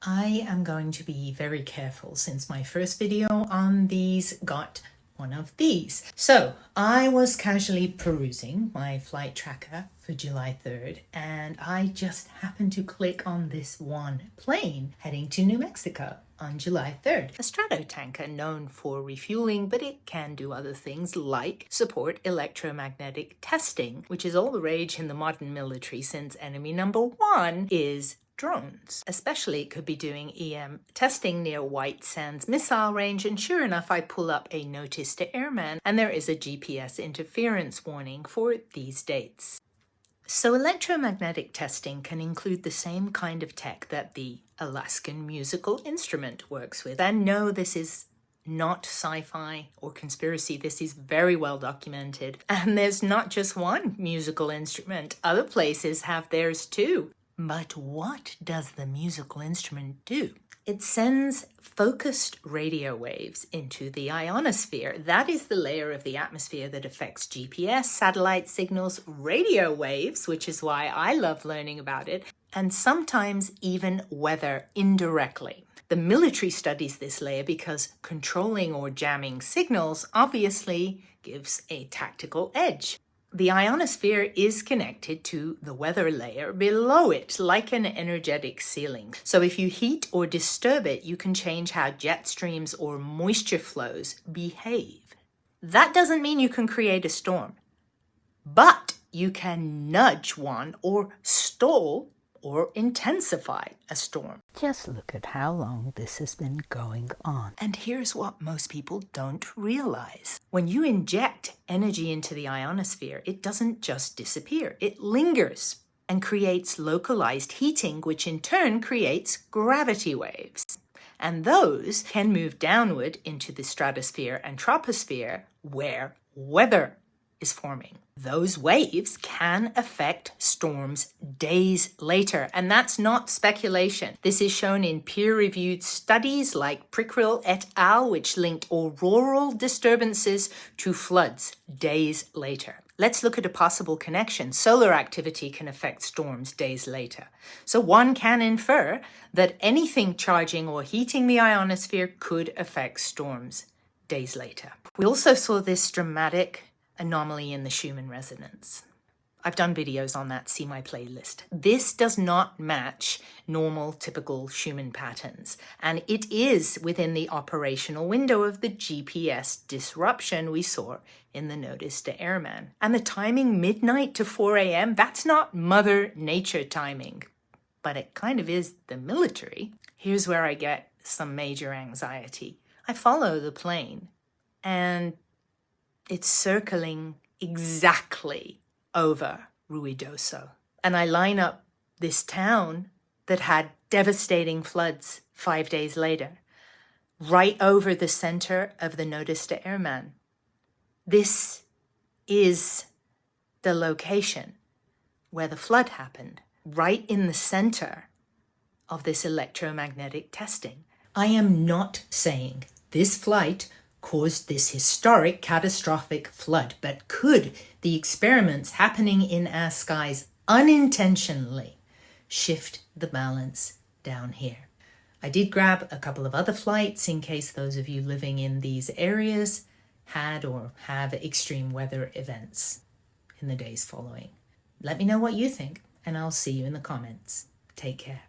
I am going to be very careful since my first video on these got one of these. So I was casually perusing my flight tracker for July 3rd and I just happened to click on this one plane heading to New Mexico on July 3rd. A stratotanker known for refueling, but it can do other things like support electromagnetic testing, which is all the rage in the modern military since enemy number one is drones. Especially it could be doing EM testing near White Sands missile range, and sure enough I pull up a notice to airman and there is a GPS interference warning for these dates. So electromagnetic testing can include the same kind of tech that the Alaskan musical instrument works with. And no, this is not sci-fi or conspiracy. This is very well documented. And there's not just one musical instrument. Other places have theirs too. But what does the musical instrument do? It sends focused radio waves into the ionosphere. That is the layer of the atmosphere that affects GPS, satellite signals, radio waves, which is why I love learning about it, and sometimes even weather indirectly. The military studies this layer because controlling or jamming signals obviously gives a tactical edge. The ionosphere is connected to the weather layer below it, like an energetic ceiling. So if you heat or disturb it, you can change how jet streams or moisture flows behave. That doesn't mean you can create a storm, but you can nudge one or stall or intensify a storm. Just look at how long this has been going on. And here's what most people don't realize. When you inject energy into the ionosphere, it doesn't just disappear. It lingers and creates localized heating, which in turn creates gravity waves. And those can move downward into the stratosphere and troposphere where weather is forming. Those waves can affect storms days later, and that's not speculation. This is shown in peer-reviewed studies like Prickrill et al., which linked auroral disturbances to floods days later. Let's look at a possible connection. Solar activity can affect storms days later. So one can infer that anything charging or heating the ionosphere could affect storms days later. We also saw this dramatic anomaly in the Schumann resonance. I've done videos on that, see my playlist. This does not match normal, typical Schumann patterns, and it is within the operational window of the GPS disruption we saw in the notice to airman. And the timing midnight to 4 a.m., that's not Mother Nature timing, but it kind of is the military. Here's where I get some major anxiety. I follow the plane, and it's circling exactly over Ruidoso. And I line up this town that had devastating floods 5 days later, right over the center of the notice to airman. This is the location where the flood happened, right in the center of this electromagnetic testing. I am not saying this flight caused this historic catastrophic flood, but could the experiments happening in our skies unintentionally shift the balance down here? I did grab a couple of other flights in case those of you living in these areas had or have extreme weather events in the days following. Let me know what you think, and I'll see you in the comments. Take care.